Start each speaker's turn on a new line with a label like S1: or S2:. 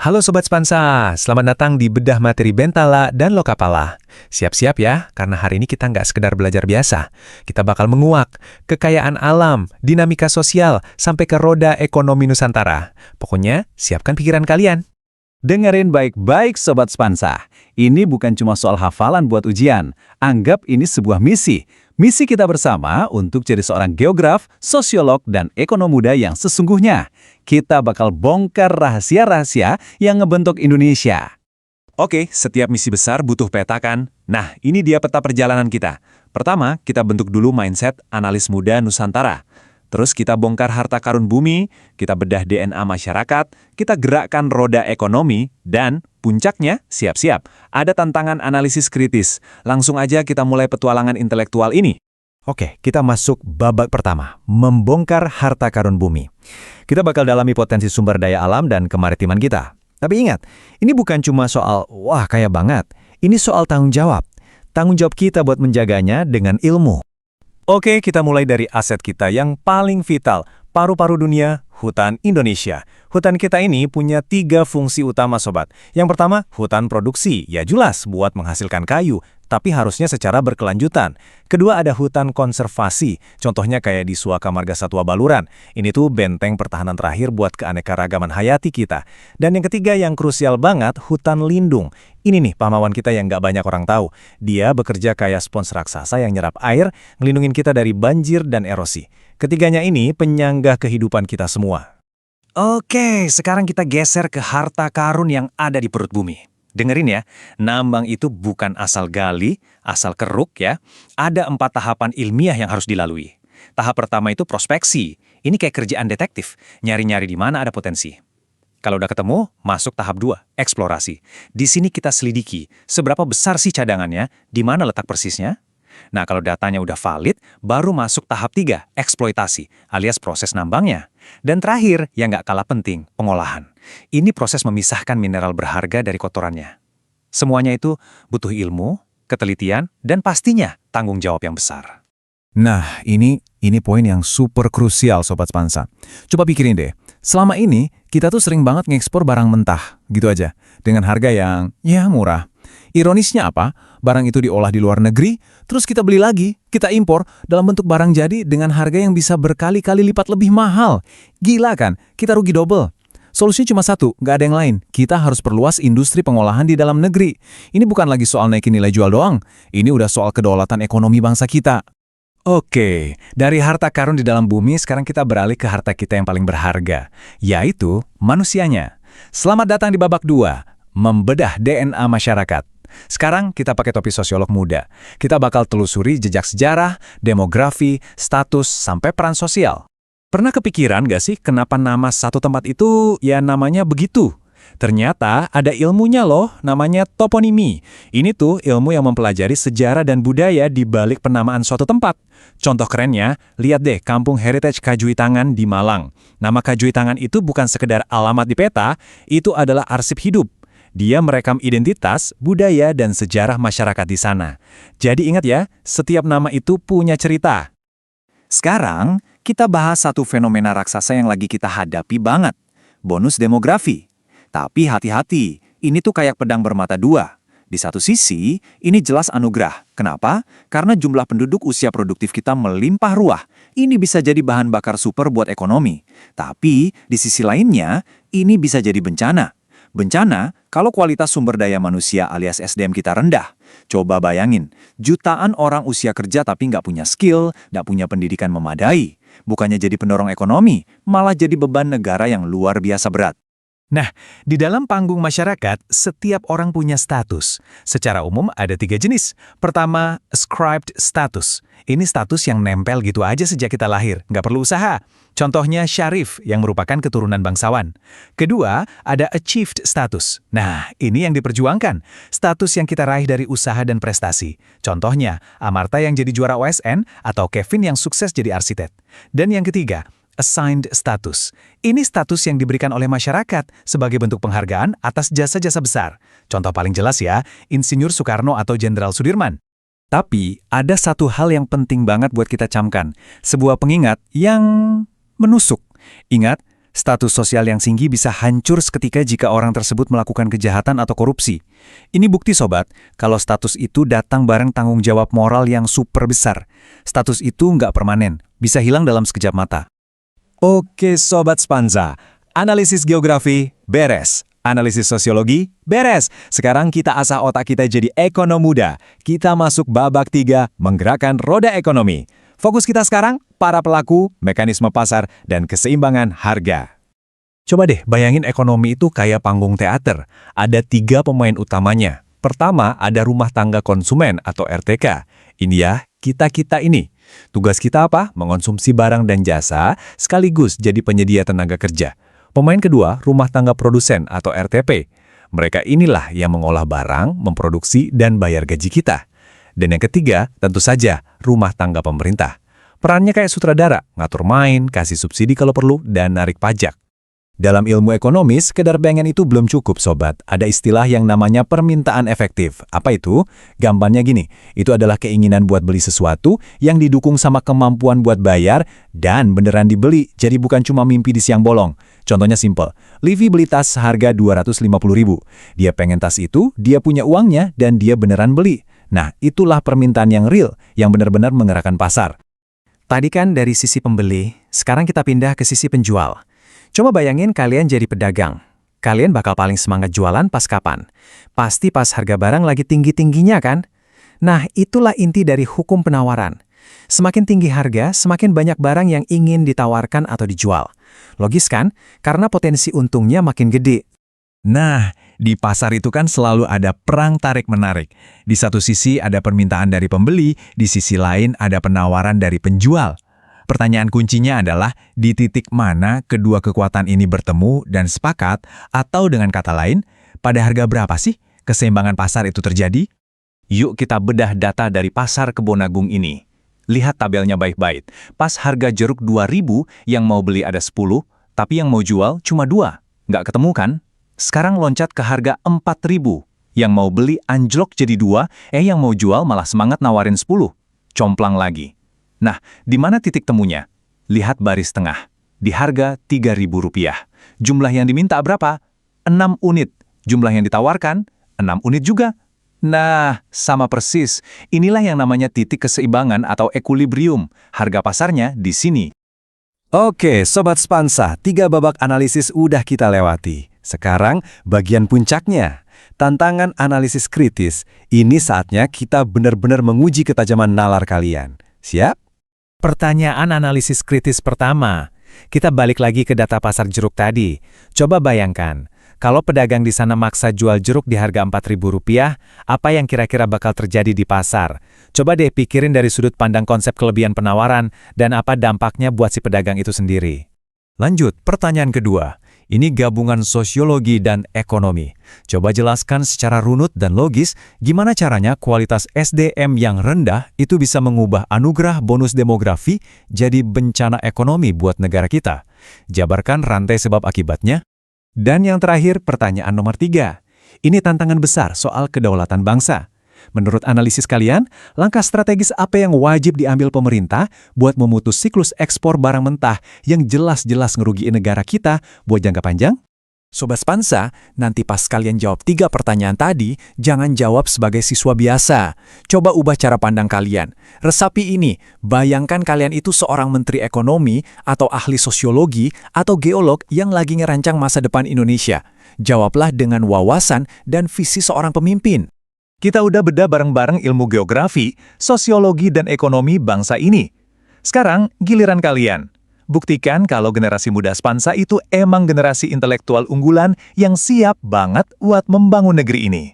S1: Halo Sobat Spansa, selamat datang di Bedah Materi Bentala dan Lokapala. Siap-siap ya, karena hari ini kita nggak sekedar belajar biasa. Kita bakal menguak kekayaan alam, dinamika sosial, sampai ke roda ekonomi Nusantara. Pokoknya, siapkan pikiran kalian.
S2: Dengerin baik-baik Sobat Spansa. Ini bukan cuma soal hafalan buat ujian. Anggap ini sebuah misi. Misi kita bersama untuk jadi seorang geograf, sosiolog, dan ekonom muda yang sesungguhnya. Kita bakal bongkar rahasia-rahasia yang ngebentuk Indonesia.
S3: Oke, setiap misi besar butuh peta kan? Nah, ini dia peta perjalanan kita. Pertama, kita bentuk dulu mindset analis muda Nusantara. Terus kita bongkar harta karun bumi, kita bedah DNA masyarakat, kita gerakkan roda ekonomi, dan puncaknya, siap-siap, ada tantangan analisis kritis. Langsung aja kita mulai petualangan intelektual ini.
S4: Oke, kita masuk babak pertama, membongkar harta karun bumi. Kita bakal dalami potensi sumber daya alam dan kemaritiman kita. Tapi ingat, ini bukan cuma soal, wah kaya banget. Ini soal tanggung jawab. Tanggung jawab kita buat menjaganya dengan ilmu.
S1: Oke, kita mulai dari aset kita yang paling vital, paru-paru dunia, hutan Indonesia. Hutan kita ini punya 3 fungsi utama sobat. Yang pertama, hutan produksi, ya jelas buat menghasilkan kayu, tapi harusnya secara berkelanjutan. Kedua ada hutan konservasi, contohnya kayak di Suaka Marga Satwa Baluran. Ini tuh benteng pertahanan terakhir buat keanekaragaman hayati kita. Dan yang ketiga yang krusial banget, hutan lindung. Ini nih pahlawan kita yang nggak banyak orang tahu. Dia bekerja kayak spons raksasa yang nyerap air, ngelindungin kita dari banjir dan erosi. Ketiganya ini penyangga kehidupan kita semua.
S2: Oke, sekarang kita geser ke harta karun yang ada di perut bumi. Dengerin ya, nambang itu bukan asal gali, asal keruk ya. Ada 4 tahapan ilmiah yang harus dilalui. Tahap pertama itu prospeksi. Ini kayak kerjaan detektif, nyari-nyari di mana ada potensi. Kalau udah ketemu, masuk tahap 2, eksplorasi. Di sini kita selidiki, seberapa besar sih cadangannya, di mana letak persisnya. Nah, kalau datanya udah valid, baru masuk tahap 3, eksploitasi, alias proses nambangnya. Dan terakhir, yang nggak kalah penting, pengolahan. Ini proses memisahkan mineral berharga dari kotorannya. Semuanya itu butuh ilmu, ketelitian, dan pastinya tanggung jawab yang besar.
S4: Nah, ini poin yang super krusial Sobat Spansa. Coba pikirin deh, selama ini kita tuh sering banget ngekspor barang mentah, gitu aja, dengan harga yang, ya murah. Ironisnya apa? Barang itu diolah di luar negeri, terus kita beli lagi, kita impor dalam bentuk barang jadi dengan harga yang bisa berkali-kali lipat lebih mahal. Gila kan? Kita rugi double. Solusinya cuma satu, nggak ada yang lain. Kita harus perluas industri pengolahan di dalam negeri. Ini bukan lagi soal naikin nilai jual doang. Ini udah soal kedaulatan ekonomi bangsa kita.
S1: Oke, dari harta karun di dalam bumi, sekarang kita beralih ke harta kita yang paling berharga, yaitu manusianya. Selamat datang di babak 2, membedah DNA masyarakat. Sekarang kita pakai topi sosiolog muda. Kita bakal telusuri jejak sejarah, demografi, status, sampai peran sosial. Pernah kepikiran gak sih kenapa nama satu tempat itu ya namanya begitu? Ternyata ada ilmunya loh, namanya toponimi. Ini tuh ilmu yang mempelajari sejarah dan budaya di balik penamaan suatu tempat. Contoh kerennya, lihat deh Kampung Heritage Kajuitangan di Malang. Nama Kajuitangan itu bukan sekedar alamat di peta, itu adalah arsip hidup. Dia merekam identitas, budaya, dan sejarah masyarakat di sana. Jadi ingat ya, setiap nama itu punya cerita.
S2: Sekarang, kita bahas satu fenomena raksasa yang lagi kita hadapi banget. Bonus demografi. Tapi hati-hati, ini tuh kayak pedang bermata dua. Di satu sisi, ini jelas anugerah. Kenapa? Karena jumlah penduduk usia produktif kita melimpah ruah. Ini bisa jadi bahan bakar super buat ekonomi. Tapi, di sisi lainnya, ini bisa jadi bencana. Bencana kalau kualitas sumber daya manusia alias SDM kita rendah. Coba bayangin, jutaan orang usia kerja tapi nggak punya skill, nggak punya pendidikan memadai. Bukannya jadi pendorong ekonomi, malah jadi beban negara yang luar biasa berat.
S1: Nah, di dalam panggung masyarakat, setiap orang punya status. Secara umum ada 3 jenis. Pertama, ascribed status. Ini status yang nempel gitu aja sejak kita lahir, nggak perlu usaha. Contohnya syarif, yang merupakan keturunan bangsawan. Kedua, ada achieved status. Nah, ini yang diperjuangkan. Status yang kita raih dari usaha dan prestasi. Contohnya, Amarta yang jadi juara OSN, atau Kevin yang sukses jadi arsitek. Dan yang ketiga, assigned status. Ini status yang diberikan oleh masyarakat sebagai bentuk penghargaan atas jasa-jasa besar. Contoh paling jelas ya, Insinyur Soekarno atau Jenderal Sudirman. Tapi, ada satu hal yang penting banget buat kita camkan. Sebuah pengingat yang menusuk. Ingat,
S2: Status sosial yang tinggi bisa hancur seketika jika orang tersebut melakukan kejahatan atau korupsi. Ini bukti sobat, kalau status itu datang bareng tanggung jawab moral yang super besar. Status itu nggak permanen, bisa hilang dalam sekejap mata.
S3: Oke Sobat Spansa, analisis geografi beres, analisis sosiologi beres. Sekarang kita asah otak kita jadi ekonom muda. Kita masuk babak 3, menggerakkan roda ekonomi. Fokus kita sekarang, para pelaku, mekanisme pasar, dan keseimbangan harga.
S2: Coba deh bayangin ekonomi itu kayak panggung teater. Ada 3 pemain utamanya. Pertama, ada rumah tangga konsumen atau RTK. Ini ya, kita-kita ini. Tugas kita apa? Mengonsumsi barang dan jasa, sekaligus jadi penyedia tenaga kerja. Pemain kedua, rumah tangga produsen atau RTP. Mereka inilah yang mengolah barang, memproduksi, dan bayar gaji kita. Dan yang ketiga, tentu saja, rumah tangga pemerintah. Perannya kayak sutradara, ngatur main, kasih subsidi kalau perlu, dan narik pajak. Dalam ilmu ekonomi, sekedar pengen itu belum cukup sobat. Ada istilah yang namanya permintaan efektif. Apa itu? Gambarnya gini, itu adalah keinginan buat beli sesuatu yang didukung sama kemampuan buat bayar dan beneran dibeli, jadi bukan cuma mimpi di siang bolong. Contohnya simple, Livi beli tas seharga 250.000. Dia pengen tas itu, dia punya uangnya, dan dia beneran beli. Nah, itulah permintaan yang real, yang benar-benar menggerakkan pasar. Tadi kan dari sisi pembeli, sekarang kita pindah ke sisi penjual. Coba bayangin kalian jadi pedagang. Kalian bakal paling semangat jualan pas kapan? Pasti pas harga barang lagi tinggi-tingginya kan? Nah, itulah inti dari hukum penawaran. Semakin tinggi harga, semakin banyak barang yang ingin ditawarkan atau dijual. Logis kan? Karena potensi untungnya makin gede.
S1: Nah, di pasar itu kan selalu ada perang tarik-menarik. Di satu sisi ada permintaan dari pembeli, di sisi lain ada penawaran dari penjual. Pertanyaan kuncinya adalah di titik mana kedua kekuatan ini bertemu dan sepakat, atau dengan kata lain, pada harga berapa sih keseimbangan pasar itu terjadi? Yuk kita bedah data dari pasar Kebon Agung ini. Lihat tabelnya baik-baik. Pas harga jeruk 2.000, yang mau beli ada 10, tapi yang mau jual cuma 2. Nggak ketemu kan? Sekarang loncat ke harga 4.000. Yang mau beli anjlok jadi 2, yang mau jual malah semangat nawarin 10. Complang lagi. Nah, di mana titik temunya? Lihat baris tengah. Di harga Rp3.000. Jumlah yang diminta berapa? 6 unit. Jumlah yang ditawarkan? 6 unit juga. Nah, sama persis. Inilah yang namanya titik keseimbangan atau equilibrium. Harga pasarnya di sini.
S2: Oke, Sobat Spansa, 3 babak analisis udah kita lewati. Sekarang, bagian puncaknya. Tantangan analisis kritis. Ini saatnya kita benar-benar menguji ketajaman nalar kalian. Siap? Pertanyaan analisis kritis pertama. Kita balik lagi ke data pasar jeruk tadi. Coba bayangkan, kalau pedagang di sana maksa jual jeruk di harga Rp4.000, apa yang kira-kira bakal terjadi di pasar? Coba deh pikirin dari sudut pandang konsep kelebihan penawaran dan apa dampaknya buat si pedagang itu sendiri. Lanjut, pertanyaan kedua. Ini gabungan sosiologi dan ekonomi. Coba jelaskan secara runut dan logis gimana caranya kualitas SDM yang rendah itu bisa mengubah anugerah bonus demografi jadi bencana ekonomi buat negara kita. Jabarkan rantai sebab akibatnya. Dan yang terakhir, pertanyaan nomor 3. Ini tantangan besar soal kedaulatan bangsa. Menurut analisis kalian, langkah strategis apa yang wajib diambil pemerintah buat memutus siklus ekspor barang mentah yang jelas-jelas ngerugiin negara kita buat jangka panjang? Sobat Spansa, nanti pas kalian jawab 3 pertanyaan tadi, jangan jawab sebagai siswa biasa. Coba ubah cara pandang kalian. Resapi ini, bayangkan kalian itu seorang menteri ekonomi atau ahli sosiologi atau geolog yang lagi ngerancang masa depan Indonesia. Jawablah dengan wawasan dan visi seorang pemimpin. Kita udah bedah bareng-bareng ilmu geografi, sosiologi, dan ekonomi bangsa ini. Sekarang, giliran kalian. Buktikan kalau generasi muda Spansa itu emang generasi intelektual unggulan yang siap banget buat membangun negeri ini.